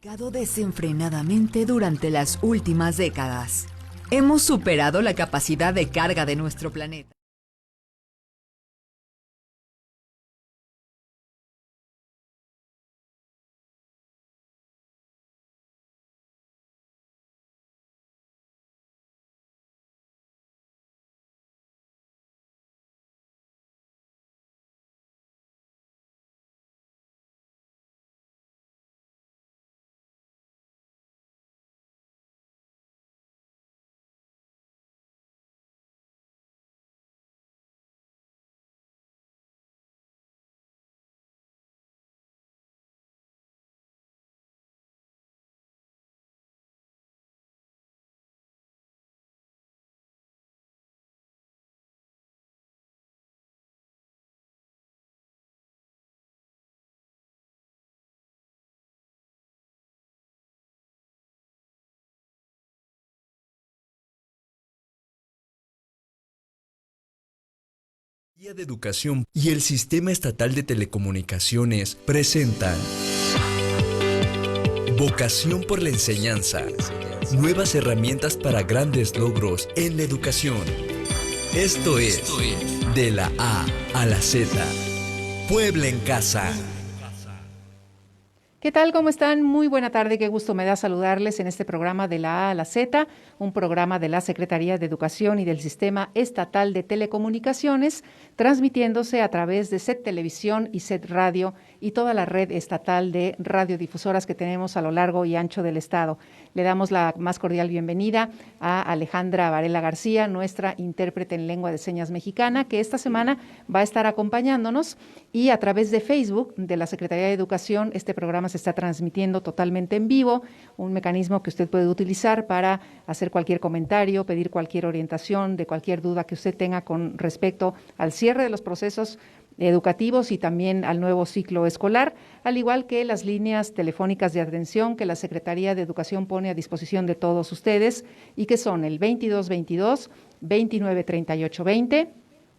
Desenfrenadamente durante las últimas décadas. Hemos superado la capacidad de carga de nuestro planeta. Guía de Educación y el Sistema Estatal de Telecomunicaciones presentan Vocación por la Enseñanza. Nuevas herramientas para grandes logros en la educación. Esto es De la A a la Z. Puebla en Casa. ¿Qué tal? ¿Cómo están? Muy buena tarde. Qué gusto me da saludarles en este programa de la A a la Z, un programa de la Secretaría de Educación y del Sistema Estatal de Telecomunicaciones, transmitiéndose a través de SET Televisión y SET Radio y toda la red estatal de radiodifusoras que tenemos a lo largo y ancho del estado. Le damos la más cordial bienvenida a Alejandra Varela García, nuestra intérprete en lengua de señas mexicana, que esta semana va a estar acompañándonos, y a través de Facebook de la Secretaría de Educación este programa se está transmitiendo totalmente en vivo, un mecanismo que usted puede utilizar para hacer cualquier comentario, pedir cualquier orientación de cualquier duda que usted tenga con respecto al cierre de los procesos educativos y también al nuevo ciclo escolar, al igual que las líneas telefónicas de atención que la Secretaría de Educación pone a disposición de todos ustedes y que son el 2222 293820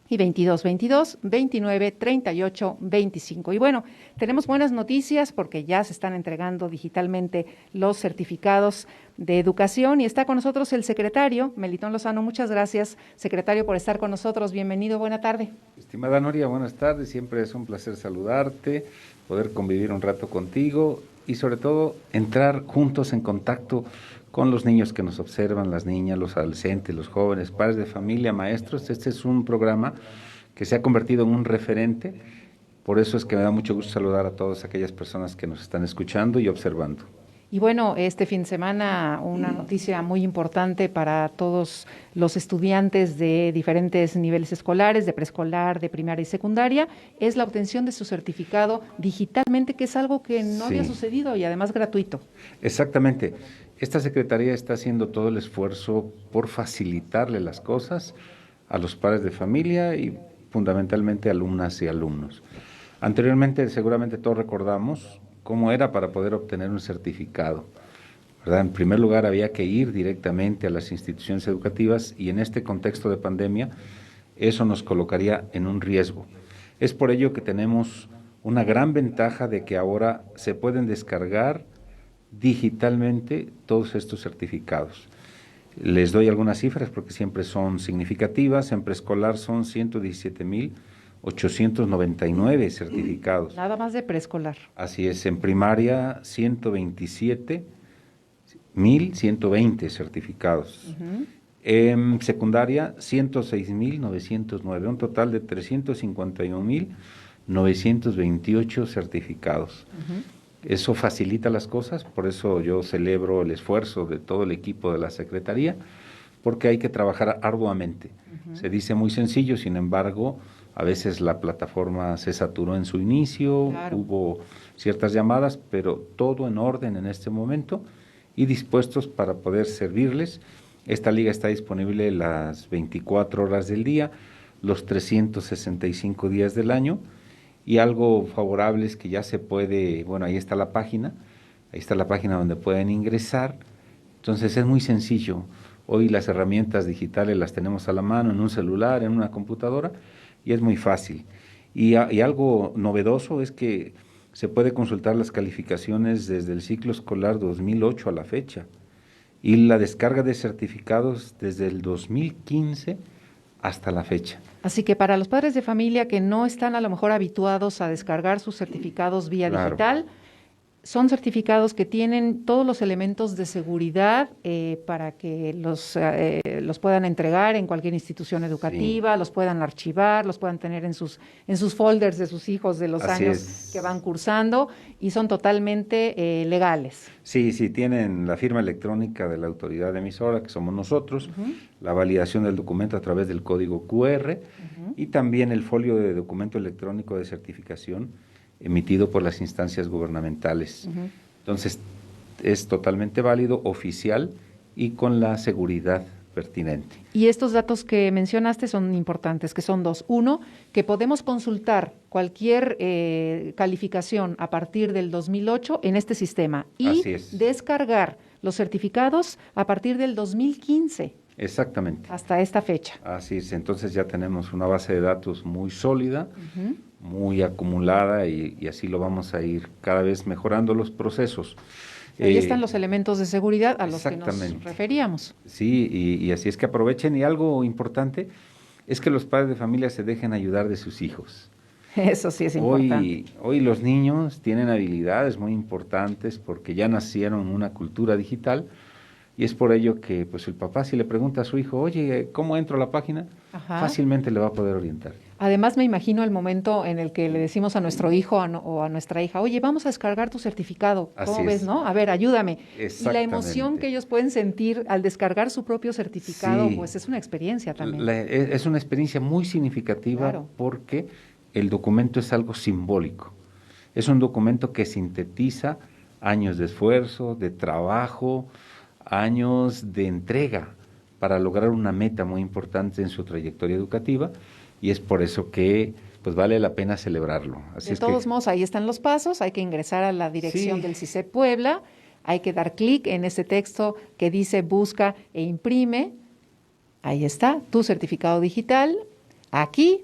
y 2222-2938-25. Y bueno, tenemos buenas noticias porque ya se están entregando digitalmente los certificados de educación y está con nosotros el secretario, Melitón Lozano. Muchas gracias, secretario, por estar con nosotros. Bienvenido, buena tarde. Estimada Noria, buenas tardes. Siempre es un placer saludarte, poder convivir un rato contigo y sobre todo entrar juntos en contacto con los niños que nos observan, las niñas, los adolescentes, los jóvenes, padres de familia, maestros. Este es un programa que se ha convertido en un referente, por eso es que me da mucho gusto saludar a todas aquellas personas que nos están escuchando y observando. Y bueno, este fin de semana una noticia muy importante para todos los estudiantes de diferentes niveles escolares, de preescolar, de primaria y secundaria, es la obtención de su certificado digitalmente, que es algo que no había sucedido y además gratuito. Exactamente. Esta Secretaría está haciendo todo el esfuerzo por facilitarle las cosas a los padres de familia y fundamentalmente alumnas y alumnos. Anteriormente, seguramente todos recordamos cómo era para poder obtener un certificado, ¿verdad? En primer lugar, había que ir directamente a las instituciones educativas y en este contexto de pandemia, eso nos colocaría en un riesgo. Es por ello que tenemos una gran ventaja de que ahora se pueden descargar digitalmente todos estos certificados. Les doy algunas cifras porque siempre son significativas. En preescolar son 117,899 certificados. Nada más de preescolar. Así es, en primaria 127,120 certificados. En secundaria 106,909, un total de 351,928 certificados. Eso facilita las cosas, por eso yo celebro el esfuerzo de todo el equipo de la Secretaría, porque hay que trabajar arduamente. Se dice muy sencillo, sin embargo, a veces la plataforma se saturó en su inicio, hubo ciertas llamadas, pero todo en orden en este momento y dispuestos para poder servirles. Esta liga está disponible las 24 horas del día, los 365 días del año. Y algo favorable es que ya se puede, bueno, ahí está la página donde pueden ingresar. Entonces es muy sencillo. Hoy las herramientas digitales las tenemos a la mano en un celular, en una computadora, y es muy fácil. Y algo novedoso es que se puede consultar las calificaciones desde el ciclo escolar 2008 a la fecha y la descarga de certificados desde el 2015 hasta la fecha. Así que para los padres de familia que no están a lo mejor habituados a descargar sus certificados vía digital, son certificados que tienen todos los elementos de seguridad para que los puedan entregar en cualquier institución educativa, los puedan archivar, los puedan tener en sus folders de sus hijos de los años que van cursando, y son totalmente legales. Sí, tienen la firma electrónica de la autoridad emisora, que somos nosotros, la validación del documento a través del código QR y también el folio de documento electrónico de certificación emitido por las instancias gubernamentales. Entonces, es totalmente válido, oficial y con la seguridad pertinente. Y estos datos que mencionaste son importantes, que son dos. Uno, que podemos consultar cualquier calificación a partir del 2008 en este sistema y descargar los certificados a partir del 2015. Exactamente. Hasta esta fecha. Así es, entonces ya tenemos una base de datos muy sólida, muy acumulada y así lo vamos a ir cada vez mejorando los procesos. Ahí están los elementos de seguridad a los que nos referíamos. Sí, y así es que aprovechen, y algo importante es que los padres de familia se dejen ayudar de sus hijos. Eso sí es importante. Hoy los niños tienen habilidades muy importantes porque ya nacieron en una cultura digital. Y es por ello que pues el papá, si le pregunta a su hijo, oye, ¿cómo entro a la página? Fácilmente le va a poder orientar. Además, me imagino el momento en el que le decimos a nuestro hijo o a nuestra hija, oye, vamos a descargar tu certificado. ¿Cómo ves, no? A ver, ayúdame. Y la emoción que ellos pueden sentir al descargar su propio certificado, pues es una experiencia también. Es una experiencia muy significativa porque el documento es algo simbólico. Es un documento que sintetiza años de esfuerzo, de trabajo, años de entrega para lograr una meta muy importante en su trayectoria educativa, y es por eso que pues vale la pena celebrarlo. De todos modos, ahí están los pasos, hay que ingresar a la dirección del CISEP Puebla, hay que dar clic en ese texto que dice busca e imprime, ahí está, tu certificado digital, aquí,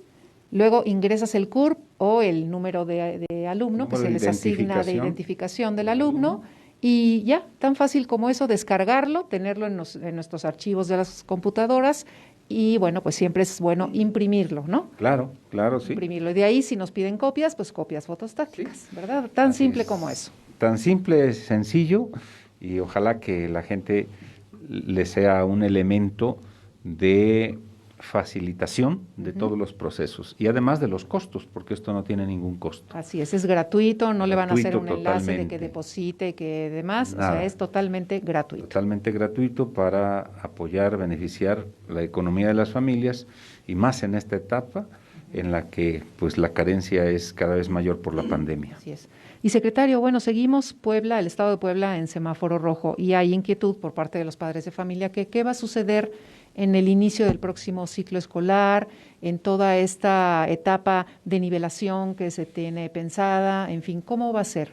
luego ingresas el CURP o el número de alumno que se les asigna de identificación del alumno. Y ya, tan fácil como eso, descargarlo, tenerlo en nuestros archivos de las computadoras y, bueno, pues siempre es bueno imprimirlo, ¿no? Claro, sí. Imprimirlo. Y de ahí, si nos piden copias, pues copias fotostáticas, ¿verdad? Tan simple como eso. Tan simple, sencillo, y ojalá que la gente le sea un elemento de facilitación de todos los procesos y además de los costos, porque esto no tiene ningún costo. Así es gratuito, no le van a hacer un enlace de que deposite, que demás, nada. O sea, es totalmente gratuito. Totalmente gratuito para apoyar, beneficiar la economía de las familias y más en esta etapa en la que pues la carencia es cada vez mayor por la pandemia. Así es. Y secretario, bueno, seguimos Puebla, el estado de Puebla en semáforo rojo y hay inquietud por parte de los padres de familia que qué va a suceder en el inicio del próximo ciclo escolar, en toda esta etapa de nivelación que se tiene pensada, en fin, ¿cómo va a ser?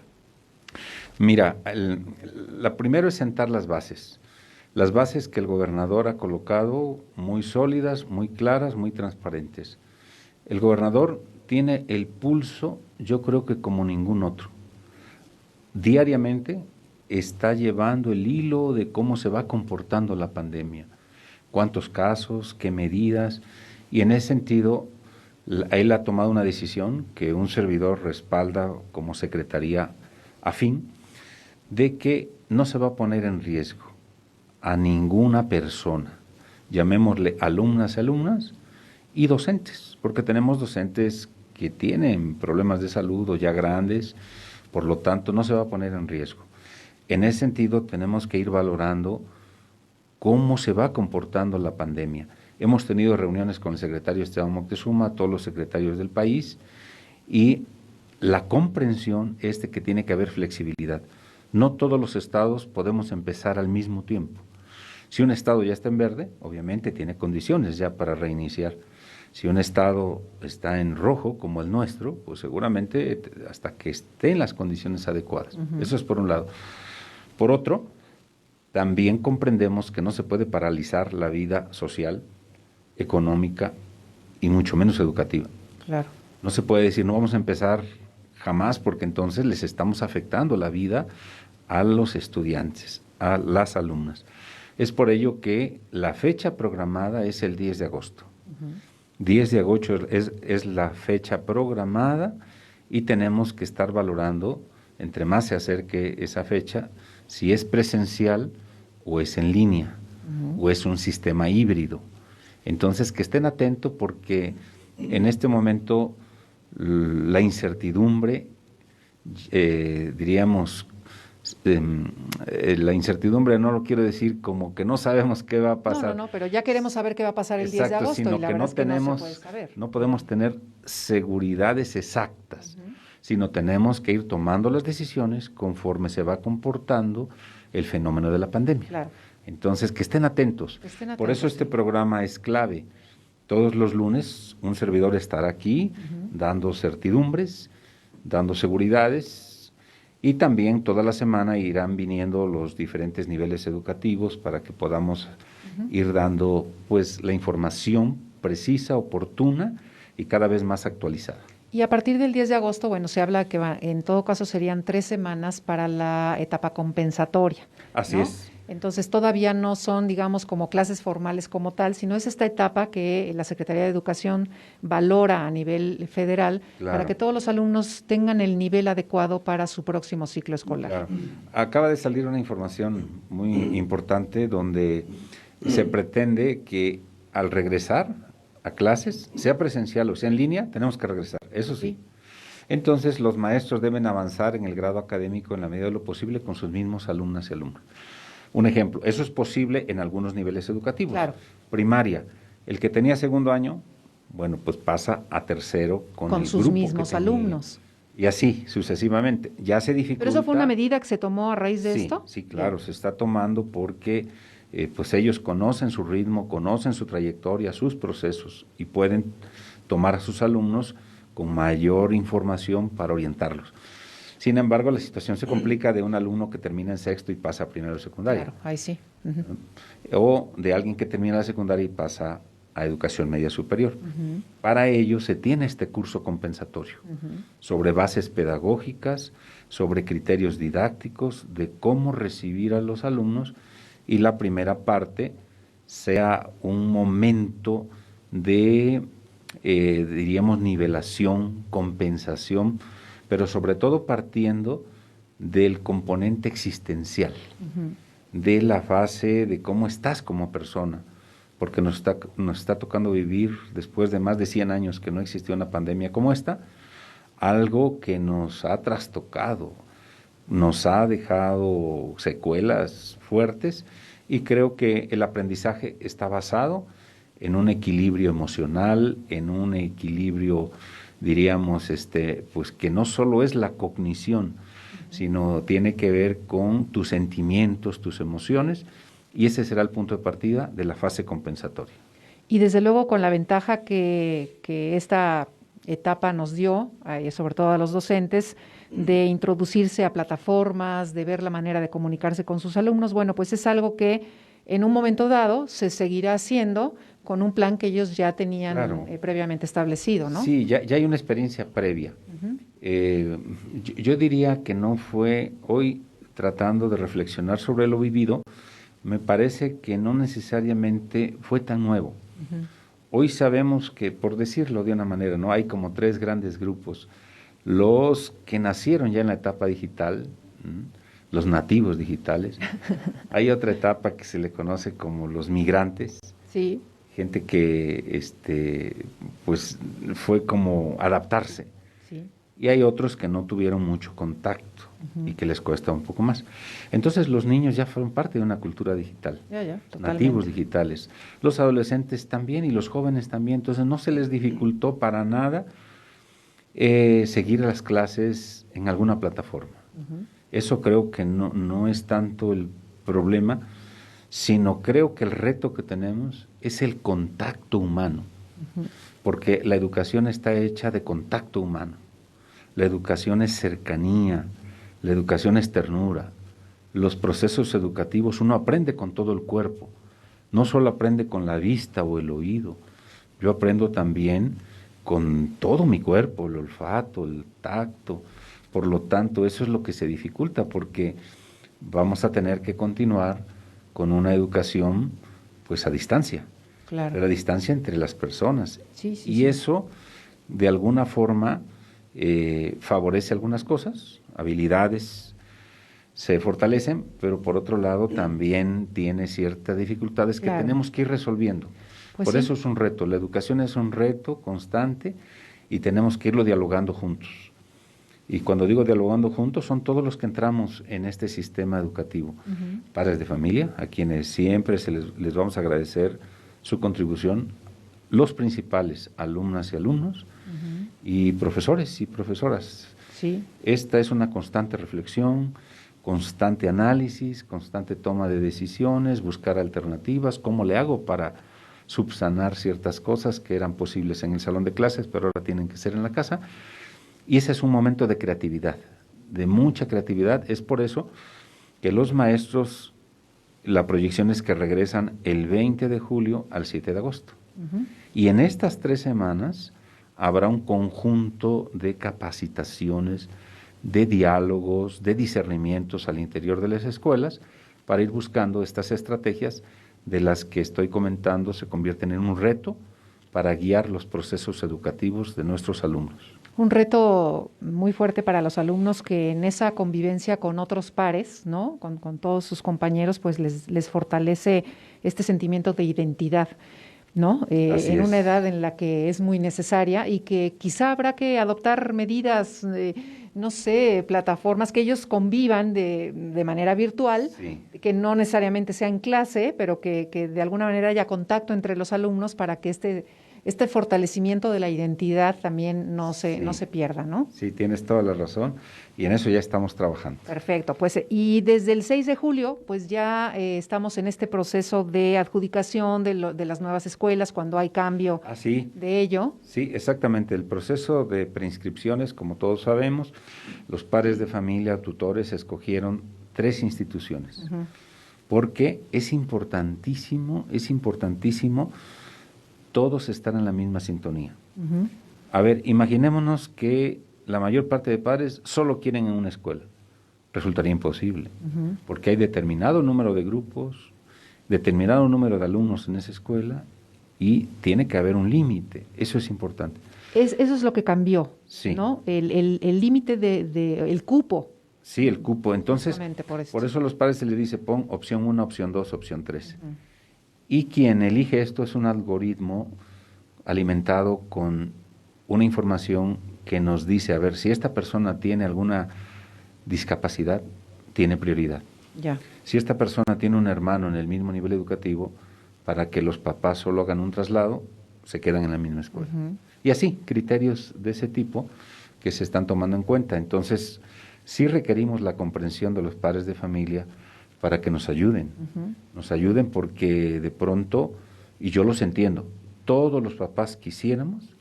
Mira, la primero es sentar las bases que el gobernador ha colocado muy sólidas, muy claras, muy transparentes. El gobernador tiene el pulso, yo creo que como ningún otro. Diariamente está llevando el hilo de cómo se va comportando la pandemia, cuántos casos, qué medidas, y en ese sentido él ha tomado una decisión que un servidor respalda como secretaría afín, de que no se va a poner en riesgo a ninguna persona, llamémosle alumnas y docentes, porque tenemos docentes que tienen problemas de salud o ya grandes, por lo tanto no se va a poner en riesgo. En ese sentido tenemos que ir valorando cómo se va comportando la pandemia. Hemos tenido reuniones con el secretario Esteban Moctezuma, todos los secretarios del país, y la comprensión es de que tiene que haber flexibilidad. No todos los estados podemos empezar al mismo tiempo. Si un estado ya está en verde, obviamente tiene condiciones ya para reiniciar. Si un estado está en rojo, como el nuestro, pues seguramente hasta que esté en las condiciones adecuadas. Eso es por un lado. Por otro, también comprendemos que no se puede paralizar la vida social, económica y mucho menos educativa. Claro. No se puede decir, no vamos a empezar jamás, porque entonces les estamos afectando la vida a los estudiantes, a las alumnas. Es por ello que la fecha programada es el 10 de agosto. 10 de agosto es la fecha programada y tenemos que estar valorando, entre más se acerque esa fecha, si es presencial o es en línea, o es un sistema híbrido. Entonces, que estén atentos porque en este momento la incertidumbre, diríamos, la incertidumbre no lo quiero decir como que no sabemos qué va a pasar. No, pero ya queremos saber qué va a pasar el 10 de agosto sino y la que verdad no es que tenemos, no se puede saber. no podemos tener seguridades exactas, sino tenemos que ir tomando las decisiones conforme se va comportando el fenómeno de la pandemia. Claro. Entonces, que estén atentos. Por eso este programa es clave. Todos los lunes un servidor estará aquí dando certidumbres, dando seguridades, y también toda la semana irán viniendo los diferentes niveles educativos para que podamos ir dando pues la información precisa, oportuna y cada vez más actualizada. Y a partir del 10 de agosto, bueno, se habla que en todo caso serían 3 semanas para la etapa compensatoria. Así ¿no? es. Entonces todavía no son, digamos, como clases formales como tal, sino es esta etapa que la Secretaría de Educación valora a nivel federal para que todos los alumnos tengan el nivel adecuado para su próximo ciclo escolar. Claro. Acaba de salir una información muy importante donde se pretende que al regresar a clases, sea presencial o sea en línea, tenemos que regresar, eso sí. Entonces los maestros deben avanzar en el grado académico en la medida de lo posible con sus mismos alumnas y alumnos. Un ejemplo, eso es posible en algunos niveles educativos. Claro. Primaria, el que tenía segundo año, bueno, pues pasa a tercero con el sus grupo mismos alumnos. Y así sucesivamente. Ya se dificulta. ¿Pero eso fue una medida que se tomó a raíz de esto? Sí, claro, se está tomando porque pues ellos conocen su ritmo, conocen su trayectoria, sus procesos y pueden tomar a sus alumnos con mayor información para orientarlos. Sin embargo, la situación se complica de un alumno que termina en sexto y pasa a primero de secundaria. Claro, ahí sí. O de alguien que termina la secundaria y pasa a educación media superior. Para ello se tiene este curso compensatorio sobre bases pedagógicas, sobre criterios didácticos de cómo recibir a los alumnos, y la primera parte sea un momento de, diríamos, nivelación, compensación, pero sobre todo partiendo del componente existencial, de la fase de cómo estás como persona, porque nos está tocando vivir, después de más de 100 años que no existió una pandemia como esta, algo que nos ha trastocado, nos ha dejado secuelas fuertes, y creo que el aprendizaje está basado en un equilibrio emocional, en un equilibrio, diríamos, pues que no solo es la cognición, sino tiene que ver con tus sentimientos, tus emociones, y ese será el punto de partida de la fase compensatoria. Y desde luego con la ventaja que esta etapa nos dio, sobre todo a los docentes, de introducirse a plataformas, de ver la manera de comunicarse con sus alumnos, bueno, pues es algo que en un momento dado se seguirá haciendo con un plan que ellos ya tenían previamente establecido, ¿no? Sí, ya hay una experiencia previa. Yo diría que no fue, hoy tratando de reflexionar sobre lo vivido, me parece que no necesariamente fue tan nuevo. Hoy sabemos que, por decirlo de una manera, no hay como 3 grandes grupos: los que nacieron ya en la etapa digital, los nativos digitales. Hay otra etapa que se le conoce como los migrantes. Sí. Gente que pues fue como adaptarse. Sí. Y hay otros que no tuvieron mucho contacto y que les cuesta un poco más. Entonces los niños ya fueron parte de una cultura digital, nativos digitales. Los adolescentes también y los jóvenes también. Entonces no se les dificultó para nada seguir las clases en alguna plataforma. Eso creo que no es tanto el problema, sino creo que el reto que tenemos es el contacto humano, porque la educación está hecha de contacto humano. La educación es cercanía, la educación es ternura. Los procesos educativos uno aprende con todo el cuerpo, no solo aprende con la vista o el oído. Yo aprendo también con todo mi cuerpo, el olfato, el tacto. Por lo tanto, eso es lo que se dificulta, porque vamos a tener que continuar con una educación pues a distancia, Claro. pero a distancia entre las personas. Sí, sí, Y sí. eso, de alguna forma, favorece algunas cosas, habilidades se fortalecen, pero por otro lado también tiene ciertas dificultades que Claro. tenemos que ir resolviendo. Pues Por sí. eso es un reto, la educación es un reto constante y tenemos que irlo dialogando juntos. Y cuando digo dialogando juntos, son todos los que entramos en este sistema educativo. Ujú. Padres de familia, a quienes siempre les vamos a agradecer su contribución, los principales, alumnas y alumnos, Ujú. y profesores y profesoras. Sí. Esta es una constante reflexión, constante análisis, constante toma de decisiones, buscar alternativas, cómo le hago para subsanar ciertas cosas que eran posibles en el salón de clases, pero ahora tienen que ser en la casa. Y ese es un momento de creatividad, de mucha creatividad. Es por eso que los maestros, la proyección es que regresan el 20 de julio al 7 de agosto. Ujú. Y en estas 3 semanas habrá un conjunto de capacitaciones, de diálogos, de discernimientos al interior de las escuelas para ir buscando estas estrategias de las que estoy comentando se convierten en un reto para guiar los procesos educativos de nuestros alumnos. Un reto muy fuerte para los alumnos que en esa convivencia con otros pares, ¿no? Con todos sus compañeros, pues les fortalece este sentimiento de identidad, ¿no? Así En es. una edad en la que es muy necesaria y que quizá habrá que adoptar medidas, no sé, plataformas que ellos convivan de manera virtual, Sí. que no necesariamente sea en clase, pero que de alguna manera haya contacto entre los alumnos para que este fortalecimiento de la identidad también no se pierda, ¿no? Sí, tienes toda la razón y en eso ya estamos trabajando. Perfecto, pues y desde el 6 de julio, pues ya estamos en este proceso de adjudicación de las nuevas escuelas cuando hay cambio Así. de ello. Sí, exactamente. El proceso de preinscripciones, como todos sabemos, los padres de familia, tutores, escogieron 3 instituciones, Ujú. porque es importantísimo todos estar en la misma sintonía. Ujú. A ver, imaginémonos que la mayor parte de padres solo quieren en una escuela. Resultaría imposible, Ujú. porque hay determinado número de grupos, determinado número de alumnos en esa escuela y tiene que haber un límite. Eso es importante. Eso es lo que cambió, Sí. ¿no? El límite el cupo. Sí, el cupo. Entonces, Justamente por esto. por eso a los padres se les dice pon opción 1, opción 2, opción 3. Ujú. Y quien elige esto es un algoritmo alimentado con una información que nos dice, a ver, si esta persona tiene alguna discapacidad, tiene prioridad. Ya. Si esta persona tiene un hermano en el mismo nivel educativo, para que los papás solo hagan un traslado, se quedan en la misma escuela. Ujú. Y así, criterios de ese tipo que se están tomando en cuenta. Entonces, sí requerimos la comprensión de los padres de familia para que nos ayuden. Nos ayuden porque de pronto, y yo los entiendo, todos los papás quisiéramos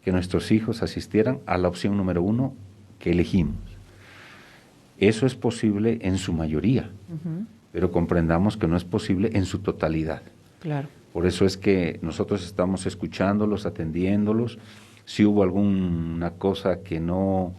que nuestros hijos asistieran a la opción número 1 que elegimos. Eso es posible en su mayoría, Ujú. pero comprendamos que no es posible en su totalidad. Claro. Por eso es que nosotros estamos escuchándolos, atendiéndolos. Si hubo alguna cosa que no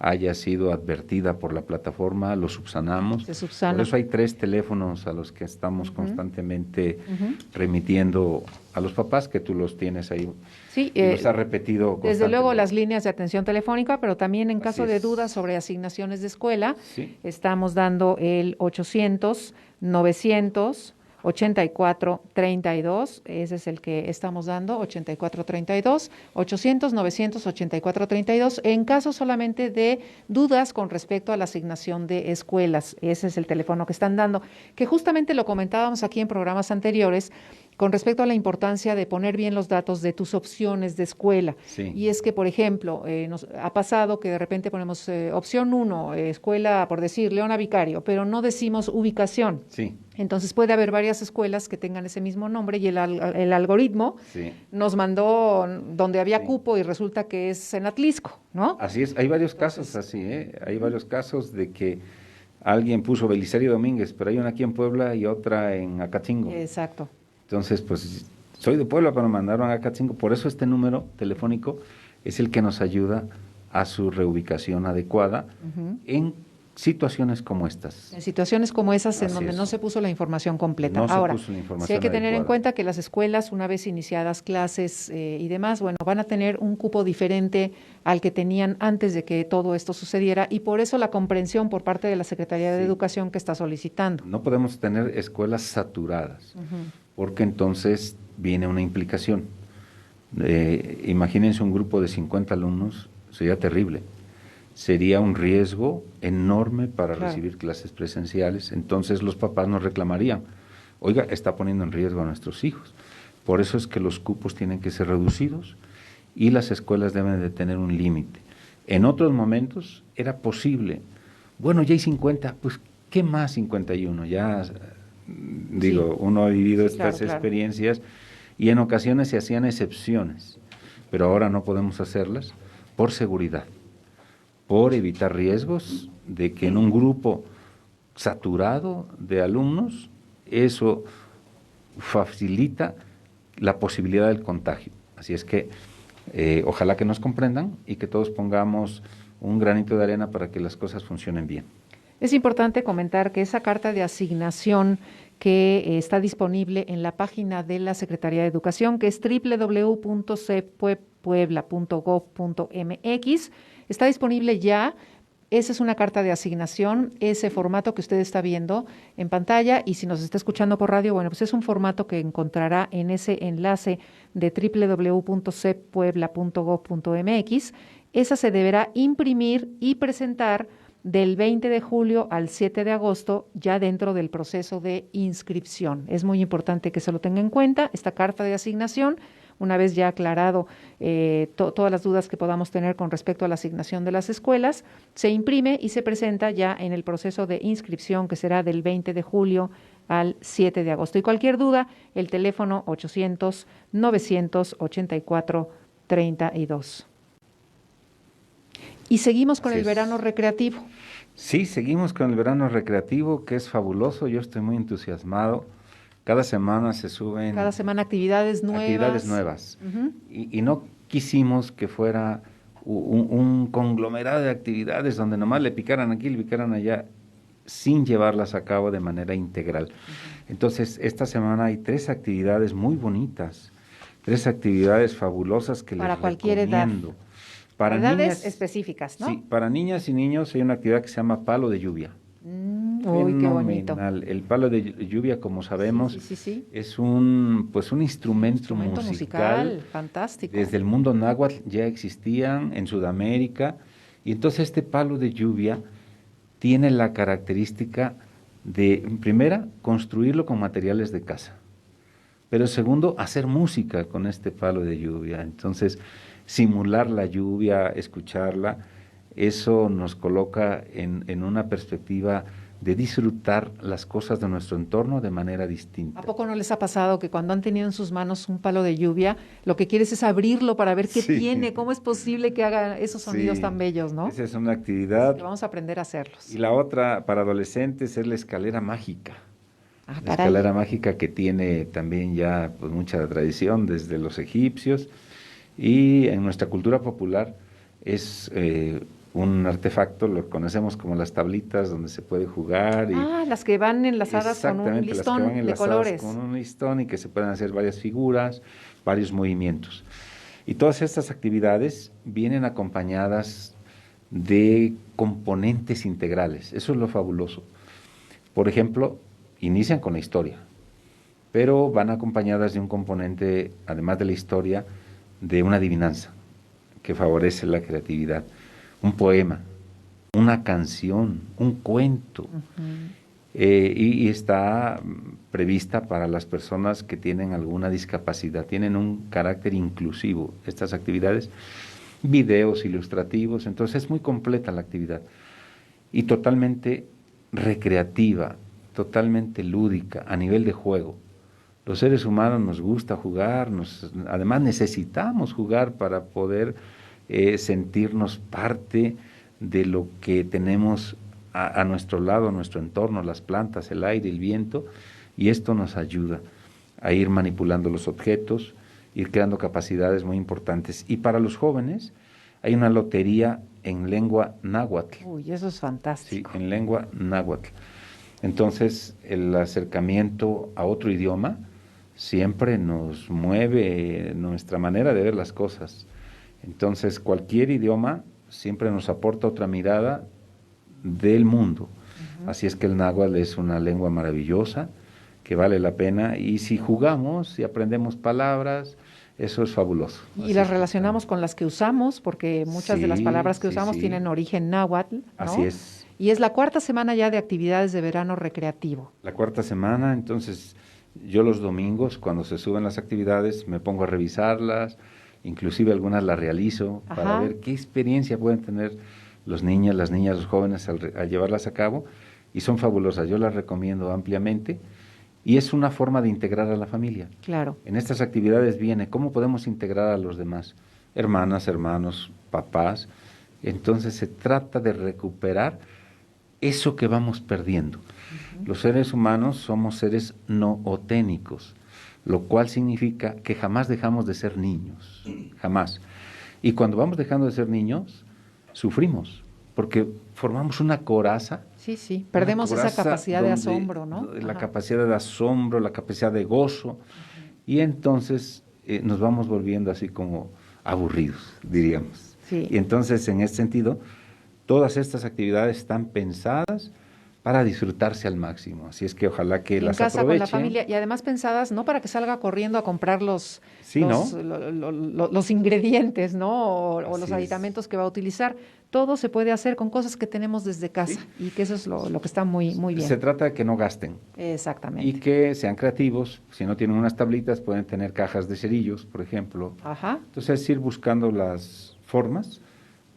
haya sido advertida por la plataforma, lo subsanamos. Se subsana. Por eso hay 3 teléfonos a los que estamos constantemente Ujú. remitiendo a los papás, que tú los tienes ahí. Sí, Y los has repetido desde luego constantemente. las líneas de atención telefónica, pero también en caso Así de es. dudas sobre asignaciones de escuela, Sí. estamos dando el 800-900-8432, ese es el que estamos dando, 8432, 800-900-8432, en caso solamente de dudas con respecto a la asignación de escuelas, ese es el teléfono que están dando, que justamente lo comentábamos aquí en programas anteriores, con respecto a la importancia de poner bien los datos de tus opciones de escuela. Sí. Y es que, por ejemplo, nos ha pasado que de repente ponemos opción 1, escuela, por decir, Leona Vicario, pero no decimos ubicación. Sí. Entonces puede haber varias escuelas que tengan ese mismo nombre y el algoritmo Sí. nos mandó donde había Sí. cupo y resulta que es en Atlisco, ¿no? Así es, hay varios casos así, ¿eh? Hay varios casos de que alguien puso Belisario Domínguez, pero hay una aquí en Puebla y otra en Acatingo. Exacto. Entonces, pues soy de Puebla, pero me mandaron a Catzingo. Por eso este número telefónico es el que nos ayuda a su reubicación adecuada en situaciones como estas. En situaciones como esas en Así donde es. no se puso la información completa. No se Ahora, puso la información sí hay que tener en adecuada. cuenta que las escuelas, una vez iniciadas clases y demás, bueno, van a tener un cupo diferente al que tenían antes de que todo esto sucediera, y por eso la comprensión por parte de la Secretaría de Sí. Educación que está solicitando. No podemos tener escuelas saturadas, porque entonces viene una implicación. Imagínense un grupo de 50 alumnos, sería terrible. Sería un riesgo enorme para Claro. recibir clases presenciales. Entonces los papás nos reclamarían, oiga, está poniendo en riesgo a nuestros hijos. Por eso es que los cupos tienen que ser reducidos y las escuelas deben de tener un límite. En otros momentos era posible, bueno, ya hay 50, pues ¿qué más 51? Ya, digo, uno ha vivido Sí, claro, estas claro. experiencias y en ocasiones se hacían excepciones, pero ahora no podemos hacerlas por seguridad, por evitar riesgos de que en un grupo saturado de alumnos eso facilita la posibilidad del contagio. Así es que ojalá que nos comprendan y que todos pongamos un granito de arena para que las cosas funcionen bien. Es importante comentar que esa carta de asignación que está disponible en la página de la Secretaría de Educación, que es www.ceppuebla.gov.mx, está disponible ya. Esa es una carta de asignación, ese formato que usted está viendo en pantalla, y si nos está escuchando por radio, bueno, pues es un formato que encontrará en ese enlace de www.ceppuebla.gov.mx. Esa se deberá imprimir y presentar del 20 de julio al 7 de agosto, ya dentro del proceso de inscripción. Es muy importante que se lo tenga en cuenta, esta carta de asignación. Una vez ya aclarado todas las dudas que podamos tener con respecto a la asignación de las escuelas, se imprime y se presenta ya en el proceso de inscripción, que será del 20 de julio al 7 de agosto. Y cualquier duda, el teléfono 800-984-32. Y seguimos con Así el es. verano recreativo. Sí, seguimos con el verano recreativo, que es fabuloso. Yo estoy muy entusiasmado. Cada semana se suben Cada semana actividades nuevas. Uh-huh. Y no quisimos que fuera un conglomerado de actividades donde nomás le picaran aquí, le picaran allá, sin llevarlas a cabo de manera integral. Entonces, esta semana hay 3 actividades muy bonitas, 3 actividades fabulosas que para les cualquier recomiendo. edad. Para edades niñas, específicas, ¿no? Sí, para niñas y niños hay una actividad que se llama palo de lluvia. Uy, qué bonito. El palo de lluvia, como sabemos, sí. es un instrumento musical fantástico. Desde el mundo náhuatl ya existían en Sudamérica, y entonces este palo de lluvia tiene la característica de, primera, construirlo con materiales de casa, pero segundo, hacer música con este palo de lluvia. Entonces, simular la lluvia, escucharla, eso nos coloca en una perspectiva de disfrutar las cosas de nuestro entorno de manera distinta. ¿A poco no les ha pasado que cuando han tenido en sus manos un palo de lluvia, lo que quieres es abrirlo para ver qué tiene, cómo es posible que haga esos sonidos tan bellos, ¿no? Esa es una actividad. Que vamos a aprender a hacerlos. Y la otra para adolescentes es la escalera mágica. La escalera mágica, que tiene también ya pues mucha tradición desde los egipcios, y en nuestra cultura popular es un artefacto, lo conocemos como las tablitas, donde se puede jugar. Las que van enlazadas con un listón de colores. Con un listón, y que se pueden hacer varias figuras, varios movimientos. Y todas estas actividades vienen acompañadas de componentes integrales. Eso es lo fabuloso. Por ejemplo, inician con la historia, pero van acompañadas de un componente, además de la historia, de una adivinanza que favorece la creatividad, un poema, una canción, un cuento. Y está prevista para las personas que tienen alguna discapacidad, tienen un carácter inclusivo estas actividades, videos ilustrativos. Entonces es muy completa la actividad y totalmente recreativa, totalmente lúdica, a nivel de juego. Los seres humanos nos gusta jugar, además necesitamos jugar para poder sentirnos parte de lo que tenemos a nuestro lado, a nuestro entorno, las plantas, el aire, el viento, y esto nos ayuda a ir manipulando los objetos, ir creando capacidades muy importantes. Y para los jóvenes hay una lotería en lengua náhuatl. Uy, eso es fantástico. Sí, en lengua náhuatl. Entonces, el acercamiento a otro idioma siempre nos mueve nuestra manera de ver las cosas. Entonces, cualquier idioma siempre nos aporta otra mirada del mundo. Así es que el náhuatl es una lengua maravillosa que vale la pena, y si jugamos, si aprendemos palabras, eso es fabuloso. Y las relacionamos con las que usamos, porque muchas de las Sí, palabras que sí, usamos sí. tienen origen náhuatl, ¿no? Así es. Y es la 4ª semana ya de actividades de verano recreativo. La 4ª semana, entonces yo los domingos, cuando se suben las actividades, me pongo a revisarlas, inclusive algunas las realizo para Ajá. ver qué experiencia pueden tener los niños, las niñas, los jóvenes al llevarlas a cabo, y son fabulosas. Yo las recomiendo ampliamente, y es una forma de integrar a la familia. Claro. En estas actividades viene cómo podemos integrar a los demás, hermanas, hermanos, papás. Entonces se trata de recuperar eso que vamos perdiendo. Los seres humanos somos seres nooténicos, lo cual significa que jamás dejamos de ser niños, jamás. Y cuando vamos dejando de ser niños, sufrimos, porque formamos una coraza. Sí, sí. Perdemos Una esa coraza capacidad de donde asombro, ¿no? La Ajá. capacidad de asombro, la capacidad de gozo, y entonces nos vamos volviendo así como aburridos, diríamos. Sí. Y entonces, en este sentido, todas estas actividades están pensadas para disfrutarse al máximo. Así es que ojalá que En las casa aprovechen. con la familia, y además pensadas no para que salga corriendo a comprar los ingredientes, ¿no? O los Así es. aditamentos que va a utilizar. Todo se puede hacer con cosas que tenemos desde casa, y que eso es lo que está muy, muy bien. Se trata de que no gasten Exactamente. y que sean creativos. Si no tienen unas tablitas, pueden tener cajas de cerillos, por ejemplo. Ajá. Entonces, es ir buscando las formas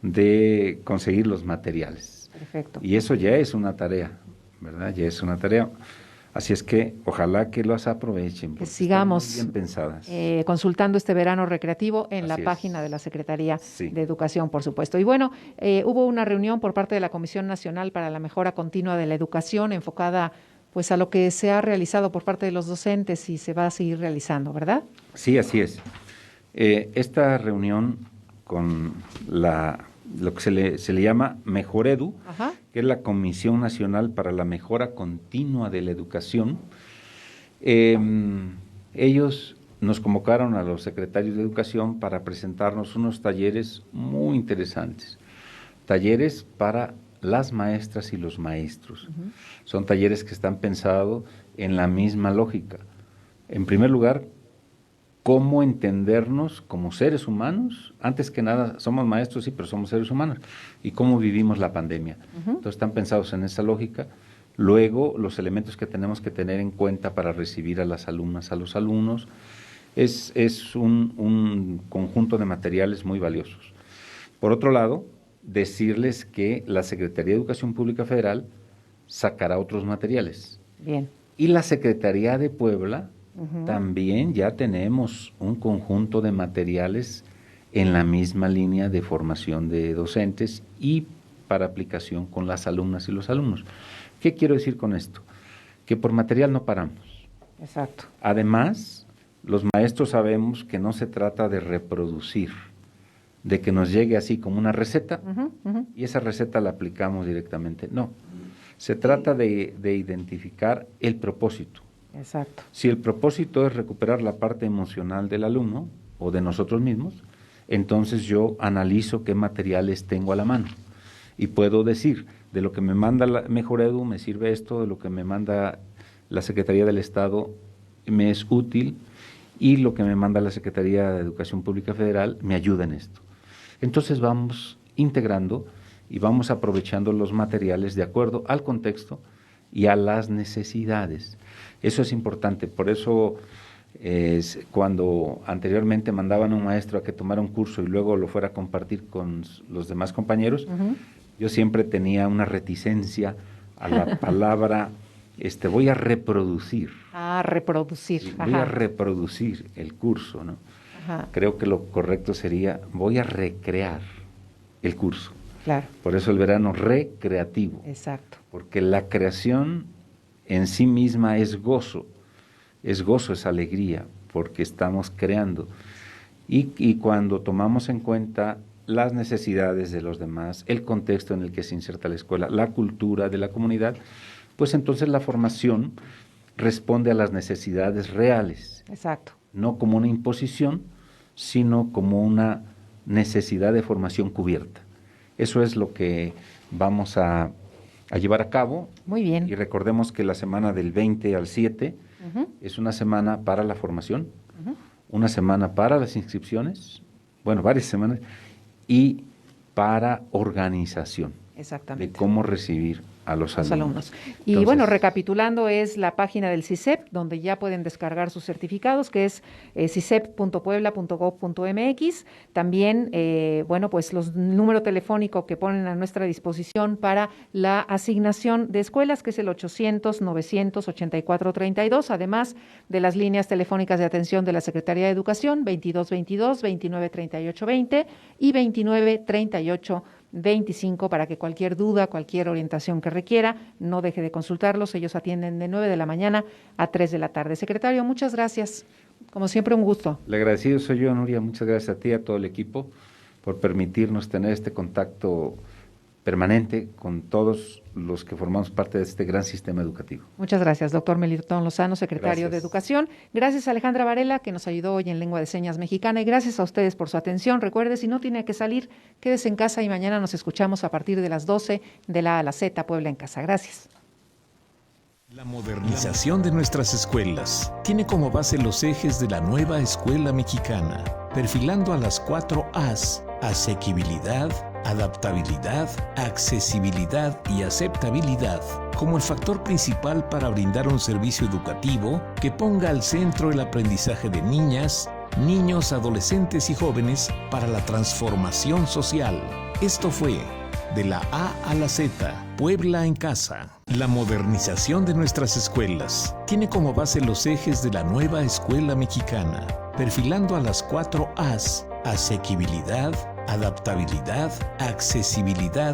de conseguir los materiales. Perfecto. Y eso ya es una tarea, ¿verdad? Ya es una tarea. Así es que ojalá que las aprovechen. Que porque sigamos están muy bien pensadas. consultando este verano recreativo en la Así es. página de la Secretaría Sí. de Educación, por supuesto. Y bueno, hubo una reunión por parte de la Comisión Nacional para la Mejora Continua de la Educación, enfocada pues a lo que se ha realizado por parte de los docentes y se va a seguir realizando, ¿verdad? Sí, así es. Esta reunión con lo que se le llama Mejoredu, Ajá. que es la Comisión Nacional para la Mejora Continua de la Educación, ellos nos convocaron a los secretarios de Educación para presentarnos unos talleres muy interesantes, talleres para las maestras y los maestros. Son talleres que están pensados en la misma lógica. En primer lugar, cómo entendernos como seres humanos. Antes que nada, somos maestros, sí, pero somos seres humanos. Y cómo vivimos la pandemia. Entonces, están pensados en esa lógica. Luego, los elementos que tenemos que tener en cuenta para recibir a las alumnas, a los alumnos, es un conjunto de materiales muy valiosos. Por otro lado, decirles que la Secretaría de Educación Pública Federal sacará otros materiales. Bien. Y la Secretaría de Puebla también ya tenemos un conjunto de materiales en la misma línea de formación de docentes y para aplicación con las alumnas y los alumnos. ¿Qué quiero decir con esto? Que por material no paramos. Exacto. Además, los maestros sabemos que no se trata de reproducir, de que nos llegue así como una receta y esa receta la aplicamos directamente. No, se trata de identificar el propósito. Exacto. Si el propósito es recuperar la parte emocional del alumno o de nosotros mismos, entonces yo analizo qué materiales tengo a la mano y puedo decir, de lo que me manda la Mejoredu me sirve esto, de lo que me manda la Secretaría del Estado me es útil y lo que me manda la Secretaría de Educación Pública Federal me ayuda en esto. Entonces vamos integrando y vamos aprovechando los materiales de acuerdo al contexto y a las necesidades. Eso es importante, por eso cuando anteriormente mandaban a un maestro a que tomara un curso y luego lo fuera a compartir con los demás compañeros, yo siempre tenía una reticencia a la palabra, voy a reproducir. Ah, reproducir. Sí, voy a reproducir el curso, ¿no? Ajá. Creo que lo correcto sería, voy a recrear el curso. Claro. Por eso el verano recreativo. Exacto. Porque la creación en sí misma es gozo. es gozo, es alegría, porque estamos creando. Y cuando tomamos en cuenta las necesidades de los demás, el contexto en el que se inserta la escuela, la cultura de la comunidad, pues entonces la formación responde a las necesidades reales. Exacto. No como una imposición, sino como una necesidad de formación cubierta. Eso es lo que vamos a llevar a cabo. Muy bien. Y recordemos que la semana del 20 al 7 es una semana para la formación, una semana para las inscripciones, bueno, varias semanas, y para organización. Exactamente. De cómo recibir a los alumnos. Y entonces, bueno, recapitulando, es la página del CISEP, donde ya pueden descargar sus certificados, que es cisep.puebla.gov.mx. También, bueno, pues los número telefónico que ponen a nuestra disposición para la asignación de escuelas, que es el 800-900-8432, además de las líneas telefónicas de atención de la Secretaría de Educación, 2222, 293820 y 293825, para que cualquier duda, cualquier orientación que requiera, no deje de consultarlos. Ellos atienden de 9 de la mañana a 3 de la tarde. Secretario, muchas gracias. Como siempre, un gusto. Le agradecido soy yo, Nuria. Muchas gracias a ti y a todo el equipo por permitirnos tener este contacto permanente con todos los que formamos parte de este gran sistema educativo. Muchas gracias, doctor Melitón Lozano, secretario de Educación. Gracias a Alejandra Varela, que nos ayudó hoy en Lengua de Señas Mexicana, y gracias a ustedes por su atención. Recuerde, si no tiene que salir, quédese en casa y mañana nos escuchamos a partir de las 12 de la A a la Z, Puebla en Casa. Gracias. La modernización de nuestras escuelas tiene como base los ejes de la nueva escuela mexicana, perfilando a las 4 A's: asequibilidad, adaptabilidad, accesibilidad y aceptabilidad, como el factor principal para brindar un servicio educativo que ponga al centro el aprendizaje de niñas, niños, adolescentes y jóvenes para la transformación social. Esto fue De la A a la Z, Puebla en Casa. La modernización de nuestras escuelas tiene como base los ejes de la nueva escuela mexicana, perfilando a las 4 A's: asequibilidad, adaptabilidad, accesibilidad